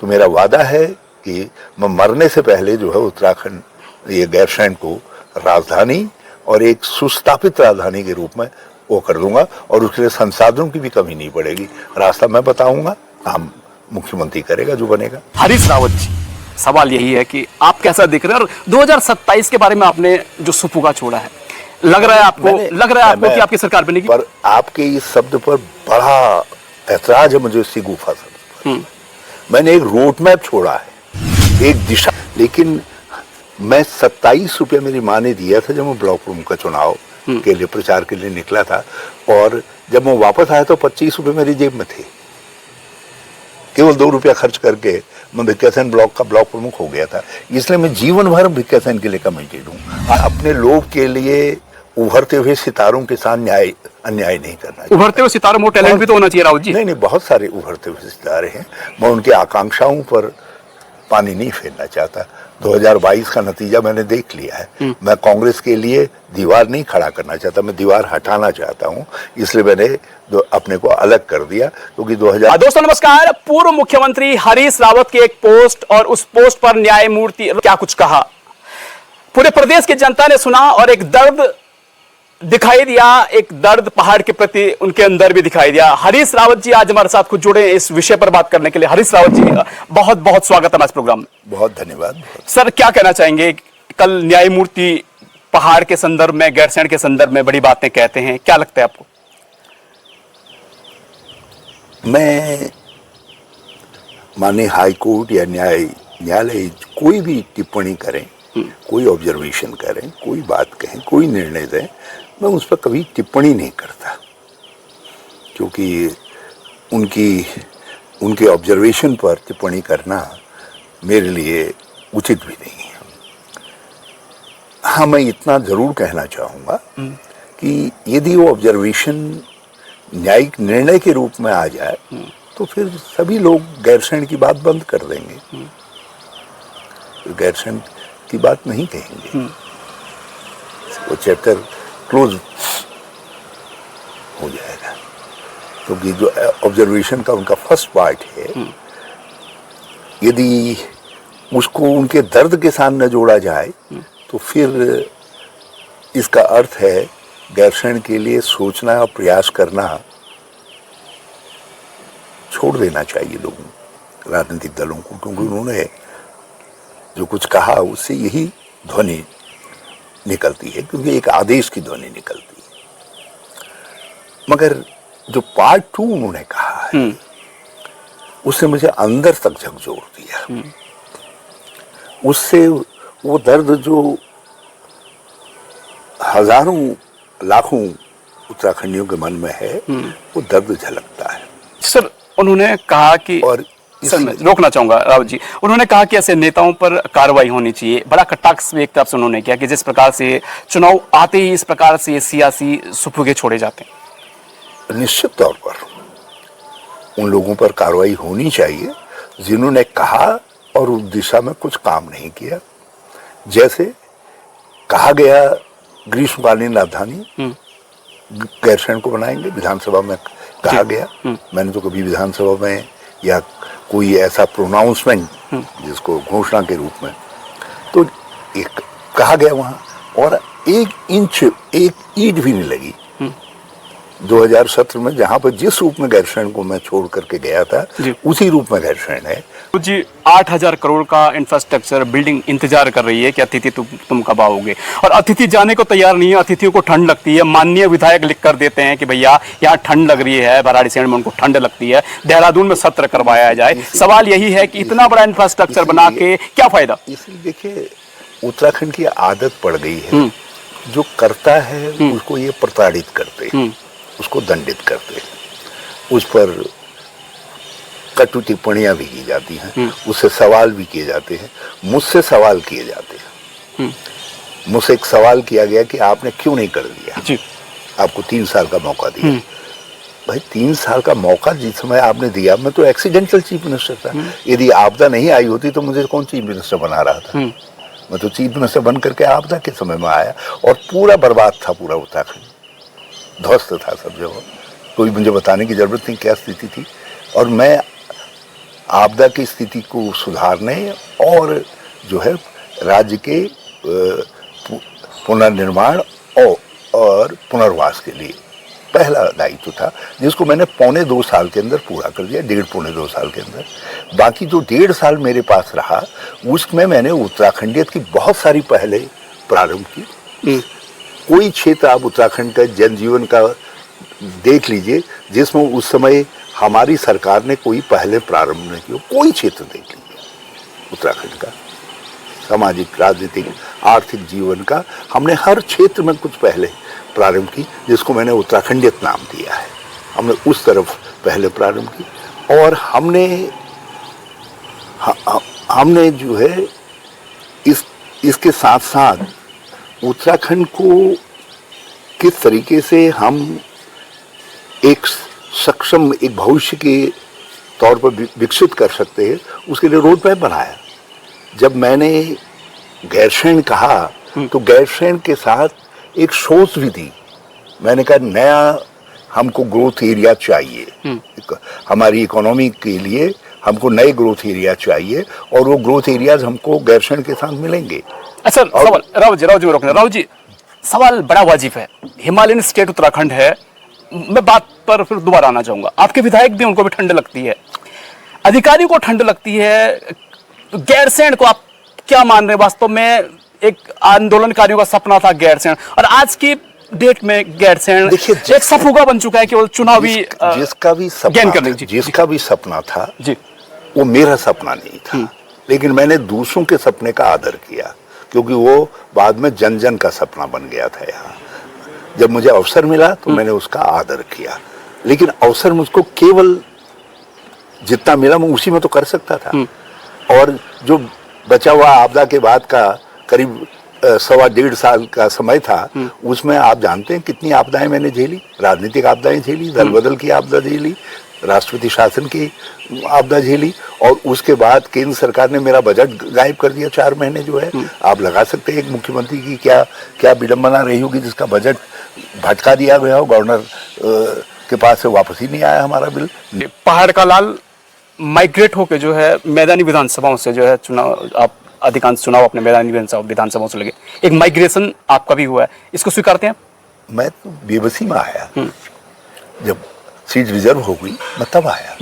तो मेरा वादा है कि मैं मरने से पहले जो है उत्तराखंड, ये गैरसैंण को राजधानी और एक सुस्थापित राजधानी के रूप में वो कर दूंगा, और उसके लिए संसाधनों की भी कमी नहीं पड़ेगी। रास्ता मैं बताऊंगा, काम मुख्यमंत्री करेगा जो बनेगा। हरीश रावत जी, सवाल यही है कि आप कैसा दिख रहे हैं, और 2027 के बारे में आपने जो सुपुगा छोड़ा है, लग रहा है आपको कि आपकी सरकार बनेगी? पर आपके इस शब्द पर बड़ा ऐतराज है मुझे, इसी गुफा शब्द। मैंने एक रोड मैप छोड़ा है, एक दिशा, लेकिन मैं 27 रुपया मेरी माँ ने दिया था जब मैं ब्लॉक प्रमुख का चुनाव के लिए प्रचार के लिए निकला था, और जब मैं वापस आया तो 25 रुपये मेरी जेब में थे। केवल 2 रुपया खर्च करके मैं भिक्कियासैन ब्लॉक का ब्लॉक प्रमुख हो गया था। इसलिए मैं जीवन भर भिक्कियासैन के लिए कमिटेड हूँ। अपने लोग के लिए उभरते हुए सितारों के साथ अन्याय नहीं करना चाहिए। उभरते हुए सितारों में टैलेंट भी तो होना चाहिए रावत जी। नहीं, बहुत सारे उभरते हुए सितारे हैं, मैं उनकी आकांक्षाओं पर पानी नहीं फेरना चाहता। 2022 का नतीजा मैंने देख लिया है। मैं कांग्रेस के लिए दीवार नहीं खड़ा करना चाहता, मैं दीवार हटाना चाहता हूं, इसलिए मैंने अपने को अलग कर दिया, क्योंकि 2000। दोस्तों नमस्कार। पूर्व मुख्यमंत्री हरीश रावत की एक पोस्ट, और उस पोस्ट पर न्यायमूर्ति क्या कुछ कहा, पूरे प्रदेश की जनता ने सुना, और एक दर्द दिखाई दिया, एक दर्द पहाड़ के प्रति उनके अंदर भी दिखाई दिया। हरीश रावत जी आज हमारे साथ खुद जुड़े इस विषय पर बात करने के लिए। हरीश रावत जी, बहुत बहुत स्वागत है हमारे प्रोग्राम में। बहुत धन्यवाद। सर, क्या कहना चाहेंगे? कल न्यायमूर्ति पहाड़ के संदर्भ में, गैरसैंण के संदर्भ में बड़ी बातें कहते हैं, क्या लगता है आपको? मैं माननीय हाई कोर्ट या न्यायालय कोई भी टिप्पणी करें, कोई ऑब्जर्वेशन करें, कोई बात कहें, कोई निर्णय दें, मैं उस पर कभी टिप्पणी नहीं करता, क्योंकि उनके ऑब्जर्वेशन पर टिप्पणी करना मेरे लिए उचित भी नहीं है। हाँ, मैं इतना जरूर कहना चाहूँगा कि यदि वो ऑब्जर्वेशन न्यायिक निर्णय के रूप में आ जाए तो फिर सभी लोग गैरसैंण की बात बंद कर देंगे, गैरसैंण की बात नहीं कहेंगे, वो चैप्टर क्लोज हो जाएगा। क्योंकि जो ऑब्जर्वेशन का उनका फर्स्ट पार्ट है, यदि उसको उनके दर्द के साथ न जोड़ा जाए तो फिर इसका अर्थ है गैरसैंण के लिए सोचना और प्रयास करना छोड़ देना चाहिए लोगों, राजनीतिक दलों को, क्योंकि उन्होंने जो कुछ कहा उससे यही ध्वनि निकलती है, क्योंकि एक आदेश की ध्वनि निकलती है। मगर जो पार्ट 2 उन्होंने कहा है उससे मुझे अंदर तक झकझोर दिया। उससे वो दर्द जो हजारों लाखों उत्तराखंडियों के मन में है, वो दर्द झलकता है। सर, उन्होंने कहा कि, और सर मैं रोकना चाहूंगा रावत जी, उन्होंने कहा कि ऐसे नेताओं पर कार्रवाई होनी चाहिए। बड़ा कटाक्ष भी एक तरफ से उन्होंने किया कि जिस प्रकार से चुनाव आते ही इस प्रकार से ये सियासी सुपुगे छोड़े जाते हैं। निश्चित तौर पर उन लोगों पर कार्रवाई होनी चाहिए जिन्होंने कहा और उस दिशा में कुछ काम नहीं किया। जैसे कहा गया ग्रीष्मकालीन राजधानी गैरसैंण को बनाएंगे, विधानसभा में कहा गया, मैंने तो कभी विधानसभा में या कोई ऐसा प्रोनाउंसमेंट जिसको घोषणा के रूप में, तो एक कहा गया वहां, और 1 इंच 1 ईंट भी नहीं लगी। 2017 में जहां पर जिस रूप में गैरसैंण को मैं छोड़ करके गया था उसी रूप में गैरसैंण है। जी, 8,000 करोड़ का इंफ्रास्ट्रक्चर बिल्डिंग इंतजार कर रही है कि अतिथि तुम कब आओगे, और अतिथि जाने को तैयार नहीं है। अतिथियों को ठंड लगती है, माननीय विधायक लिख कर देते हैं कि भैया यहाँ ठंड लग रही है, भराड़ीसैंण में उनको ठंड लगती है, देहरादून में सत्र करवाया जाए। सवाल यही है कि इतना बड़ा इंफ्रास्ट्रक्चर बना के क्या फायदा? इसलिए देखिए, उत्तराखंड की आदत पड़ गई है, जो करता है उसको ये प्रताड़ित करते हैं, उसको दंडित करते हैं, उस पर कटु टिप्पणियां भी की जाती हैं, उससे सवाल भी किए जाते हैं, मुझसे सवाल किए जाते हैं। मुझसे एक सवाल किया गया कि आपने क्यों नहीं कर दिया, आपको 3 साल का मौका दिया। भाई 3 साल का मौका जिस समय आपने दिया, मैं तो एक्सीडेंटल चीफ मिनिस्टर था, यदि आपदा नहीं आई होती तो मुझे कौन चीफ मिनिस्टर बना रहा था। मैं तो चीफ मिनिस्टर बन करके आपदा के समय में आया, और पूरा बर्बाद था, पूरा उत्तराखंड ध्वस्त था सब जगह, कोई मुझे बताने की जरूरत नहीं क्या स्थिति थी। और मैं आपदा की स्थिति को सुधारने और जो है राज्य के पुनर्निर्माण और पुनर्वास के लिए पहला दायित्व था, जिसको मैंने 1.25 साल के अंदर पूरा कर दिया, 1.5-2 साल के अंदर। बाकी जो 1.5 साल मेरे पास रहा, उसमें मैंने उत्तराखंडियत की बहुत सारी पहले प्रारंभ की। कोई क्षेत्र आप उत्तराखंड का जनजीवन का देख लीजिए जिसमें उस समय हमारी सरकार ने कोई पहले प्रारंभ नहीं किया, कोई क्षेत्र देख लीजिए उत्तराखंड का, सामाजिक, राजनीतिक, आर्थिक जीवन का हमने हर क्षेत्र में कुछ पहले प्रारंभ की, जिसको मैंने उत्तराखंडियत नाम दिया है। हमने उस तरफ पहले प्रारंभ की और हमने जो है इसके साथ साथ उत्तराखंड को किस तरीके से हम एक सक्षम, एक भविष्य के तौर पर विकसित कर सकते हैं, उसके लिए रोड मैप बनाया। जब मैंने गैरसैंण कहा तो गैरसैंण के साथ एक सोच भी दी। मैंने कहा नया हमको ग्रोथ एरिया चाहिए, हमारी इकोनॉमी के लिए हमको नए ग्रोथ एरिया चाहिए और वो ग्रोथ एरियाज हमको गैरसैंण के साथ मिलेंगे। अच्छा, सवाल राव जी सवाल बड़ा वाजिब है। हिमालयन स्टेट उत्तराखंड है, मैं बात पर फिर दोबारा आना चाहूंगा। आपके विधायक भी, उनको भी ठंड लगती है, अधिकारियों को ठंड लगती है, तो गैरसैंण को आप क्या मान रहे हैं? वास्तव में एक आंदोलनकारियों का सपना था गैरसैंण, और आज की डेट में गैरसैंण एक सफुगा बन चुका है, केवल चुनावी जिसका भी सपना था जी, वो मेरा सपना नहीं था, लेकिन मैंने दूसरों के सपने का आदर किया, क्योंकि वो बाद में जन जन का सपना बन गया था। यहाँ जब मुझे अवसर मिला तो मैंने उसका आदर किया, लेकिन अवसर मुझको केवल जितना मिला मैं उसी में तो कर सकता था। और जो बचा हुआ आपदा के बाद का करीब 1.25 साल का समय था, उसमें आप जानते हैं कितनी आपदाएं मैंने झेली। राजनीतिक आपदाएं झेली, दल बदल की आपदा झेली, राष्ट्रपति शासन की आपदा झेली, और उसके बाद केंद्र सरकार ने मेरा बजट गायब कर दिया 4 महीने जो है। आप लगा सकते हैं एक मुख्यमंत्री की क्या विडंबना रही होगी जिसका बजट भटका दिया गया हो, गवर्नर के पास से वापस ही नहीं आया हमारा बिल। पहाड़ का लाल माइग्रेट होके जो है मैदानी विधानसभाओं से जो है चुनाव, आप अधिकांश चुनाव अपने मैदानी विधानसभाओं से लगे, एक माइग्रेशन आपका भी हुआ है, इसको स्वीकारते हैं? मैं तो बेबसी में आया, जब सीट रिजर्व हो गई मैं तब आया।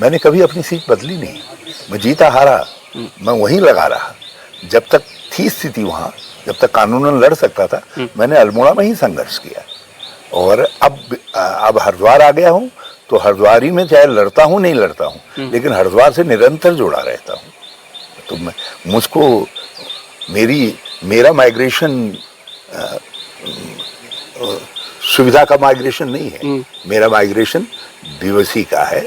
मैंने कभी अपनी सीट बदली नहीं, मैं जीता हारा मैं वहीं लगा रहा। जब तक थी स्थिति वहाँ, जब तक कानूनन लड़ सकता था, मैंने अल्मोड़ा में ही संघर्ष किया। और अब हरिद्वार आ गया हूँ तो हरिद्वार ही में चाहे लड़ता हूँ नहीं लड़ता हूँ, लेकिन हरिद्वार से निरंतर जुड़ा रहता हूँ। तो मुझको मेरा माइग्रेशन सुविधा का माइग्रेशन नहीं है, मेरा माइग्रेशन बेबसी का है।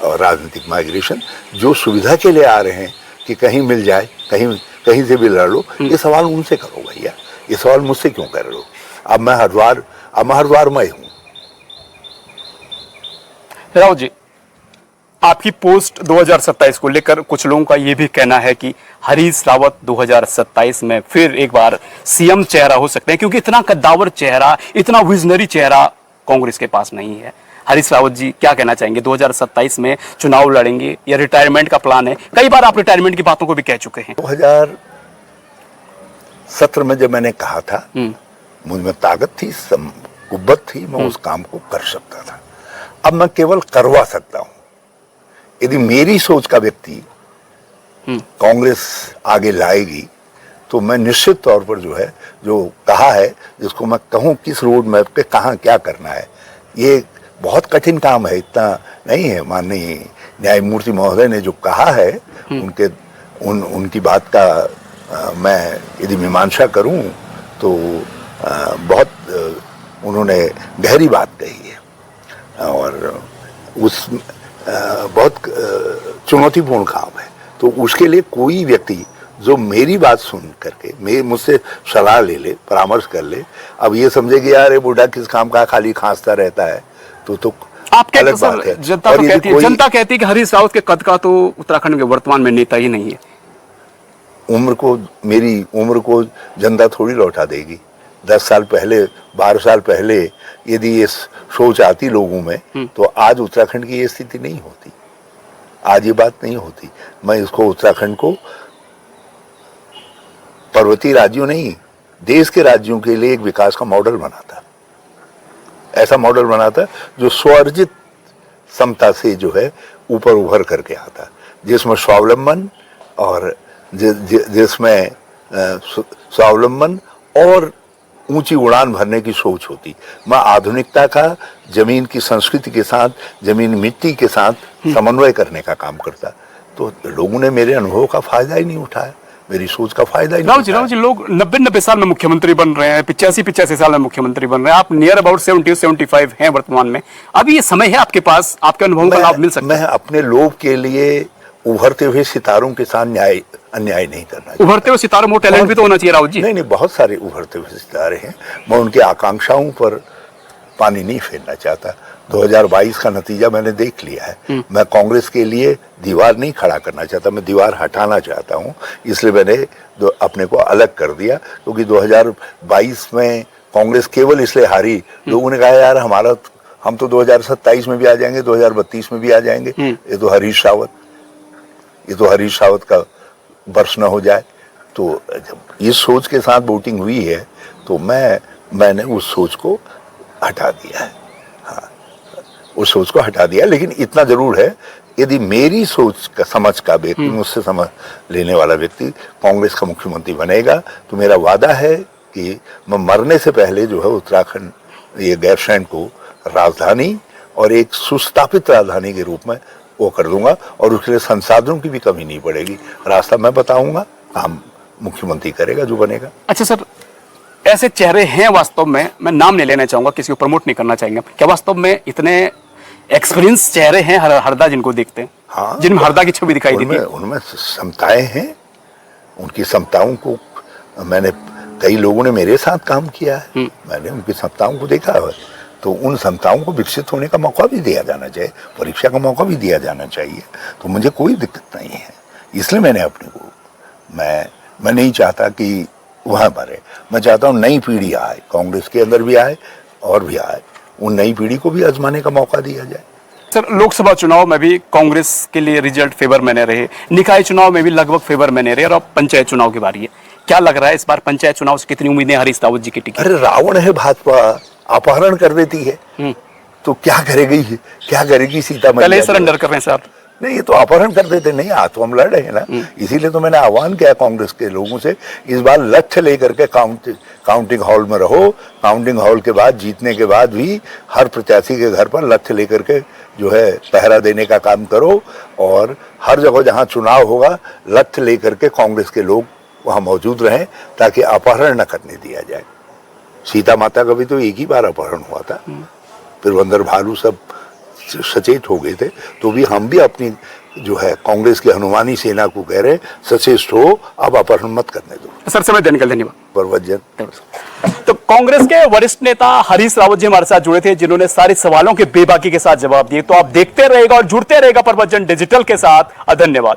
और राजनीतिक माइग्रेशन जो सुविधा के लिए आ रहे हैं कि कहीं मिल जाए, कहीं से भी लड़ लो, ये सवाल उनसे करो भैया, ये सवाल मुझसे क्यों कर रहे हो? अब मैं हरिद्वार में हूँ। राव जी, आपकी पोस्ट 2027 को लेकर कुछ लोगों का यह भी कहना है कि हरीश रावत 2027 में फिर एक बार सीएम चेहरा हो सकते हैं, क्योंकि इतना कद्दावर चेहरा, इतना विजनरी चेहरा कांग्रेस के पास नहीं है। हरीश रावत जी क्या कहना चाहेंगे? 2027 में चुनाव लड़ेंगे या रिटायरमेंट का प्लान है? कई बार आप रिटायरमेंट की बातों को भी कह चुके हैं। 2017 में जब मैंने कहा था, मुझ में ताकत थी, कुव्वत थी, मैं उस काम को कर सकता था। अब मैं केवल करवा सकता हूं। यदि मेरी सोच का व्यक्ति कांग्रेस आगे लाएगी तो मैं निश्चित तौर पर जो है, जो कहा है, जिसको मैं कहूं किस रोड मैप पे कहां क्या करना है, ये बहुत कठिन काम है, इतना नहीं है। माननीय न्यायमूर्ति महोदय ने जो कहा है, उनकी बात का मैं यदि मीमांसा करूं तो बहुत उन्होंने गहरी बात कही है और उस बहुत चुनौतीपूर्ण काम है। तो उसके लिए कोई व्यक्ति जो मेरी बात सुन करके मुझसे सलाह ले ले, परामर्श कर ले, अब ये समझे कि यार ये बूढ़ा किस काम का खाली खांसता रहता है, तो आप कहते सर, जनता तो कहती है, जनता कहती है कि हरीश रावत के कद का तो उत्तराखंड के वर्तमान में नेता ही नहीं है। मेरी उम्र को जनता थोड़ी लौटा देगी। 10 साल पहले, 12 साल पहले यदि ये सोच आती लोगों में तो आज उत्तराखंड की ये स्थिति नहीं होती। आज ये बात नहीं होती। मैं इसको उत्तराखंड को पर्वतीय राज्यों नहीं, देश के राज्यों के लिए एक विकास का मॉडल बनाता, ऐसा मॉडल बनाता जो स्वअर्जित समता से जो है ऊपर उभर करके आता, जिसमें स्वावलंबन और जिसमें स्वावलंबन और ऊंची उड़ान भरने की सोच होती। मैं आधुनिकता का जमीन की संस्कृति के साथ, जमीन मिट्टी के साथ समन्वय करने का काम करता। तो लोगों ने मेरे अनुभव का फायदा ही नहीं उठाया, मेरी सोच का फायदा ही नहीं उठाया। राव जी, लोग 90 साल में मुख्यमंत्री बन रहे हैं, 85 साल में मुख्यमंत्री बन रहे हैं, आप नियर अबाउट 70-75 हैं वर्तमान में। अभी ये समय है आपके पास, आपके अनुभवों का लाभ मिल सकता है। मैं अपने लोभ के लिए उभरते हुए सितारों के साथ अन्याय नहीं करना। उभरते हुए सितारों में टैलेंट भी तो होना चाहिए राउत जी। नहीं, बहुत सारे उभरते हुए सितारे हैं। मैं उनकी आकांक्षाओं पर पानी नहीं फेरना चाहता। 2022 का नतीजा मैंने देख लिया है। मैं कांग्रेस के लिए दीवार नहीं खड़ा करना चाहता, मैं दीवार हटाना चाहता हूं। इसलिए मैंने अपने को अलग कर दिया, क्योंकि 2022 में कांग्रेस केवल इसलिए हारी, लोगों ने कहा यार हम तो 2027 में भी आ जाएंगे, 2032 में भी आ जाएंगे। ये तो हरीश रावत का वर्ष न हो जाए। तो जब इस सोच के साथ वोटिंग हुई है तो मैंने उस सोच को हटा दिया है। हाँ, उस सोच को हटा दिया। लेकिन इतना जरूर है, यदि मेरी सोच का समझ का व्यक्ति, मुझसे समझ लेने वाला व्यक्ति कांग्रेस का मुख्यमंत्री बनेगा, तो मेरा वादा है कि मैं मरने से पहले जो है उत्तराखंड, ये गैरसैंण को राजधानी और एक सुस्थापित राजधानी के रूप में वो कर दूंगा, और उसके लिए संसाधनों की भी कमी नहीं पड़ेगी। रास्ता मैं बताऊंगा, काम मुख्यमंत्री करेगा जो बनेगा। अच्छा सर, ऐसे चेहरे हैं वास्तव में, मैं नाम नहीं लेना चाहूंगा, किसी को प्रमोट नहीं करना चाहेंगे, क्या वास्तव में इतने एक्सपीरियंस चेहरे हैं हरदा जिनको देखते हैं? हाँ, जिनमें हरदा की छवि दिखाई देती है। उनमें समताएं हैं, उनकी समताओं को कई लोगों ने मेरे साथ काम किया है, मैंने उनकी समताओं को देखा है। तो उन समताओं को विकसित होने का मौका भी दिया जाना चाहिए, परीक्षा का मौका भी दिया जाना चाहिए। तो मुझे कोई दिक्कत नहीं है। इसलिए मैंने अपने को, मैं नहीं चाहता कि वहाँ पर है, मैं चाहता हूँ नई पीढ़ी आए, कांग्रेस के अंदर भी आए और भी आए, उन नई पीढ़ी को भी आजमाने का मौका दिया जाए। सर, लोकसभा चुनाव में भी कांग्रेस के लिए रिजल्ट फेवर में रहे, निकाय चुनाव में भी लगभग फेवर में रहे, और अब पंचायत चुनाव की बारी है। क्या लग रहा है इस बार पंचायत चुनाव से कितनी उम्मीदें हरीश रावत जी की टिकी? अरे रावण है भाजपा, अपहरण कर देती है, तो क्या करेगी सीता मैया? पहले सरेंडर कर रहे हैं सर। नहीं, ये तो अपहरण कर देते, नहीं आ तो हम लड़ रहे हैं ना। इसीलिए तो मैंने आह्वान किया कांग्रेस के लोगों से, इस बार लक्ष्य लेकर के काउंटिंग हॉल में रहो। काउंटिंग हॉल के बाद, जीतने के बाद भी हर प्रत्याशी के घर पर लक्ष्य लेकर के जो है पहरा देने का काम करो, और हर जगह जहां चुनाव होगा लक्ष्य लेकर के कांग्रेस के लोग वहां मौजूद रहें, ताकि अपहरण न करने दिया जाए। सीता माता का भी तो एक ही बार अपहरण हुआ था, फिर बंदर भालू सब सचेत हो गए थे। तो भी हम भी अपनी जो है कांग्रेस की हनुमानी सेना को कह रहे, सचेत हो, अब अपहरण मत करने दो। सर, समय देने के लिए धन्यवाद। परवजन। तो कांग्रेस के वरिष्ठ नेता हरीश रावत जी हमारे साथ जुड़े थे, जिन्होंने सारे सवालों के बेबाकी के साथ जवाब दिए। तो आप देखते रहेगा और जुड़ते रहेगा परवजन डिजिटल के साथ। धन्यवाद।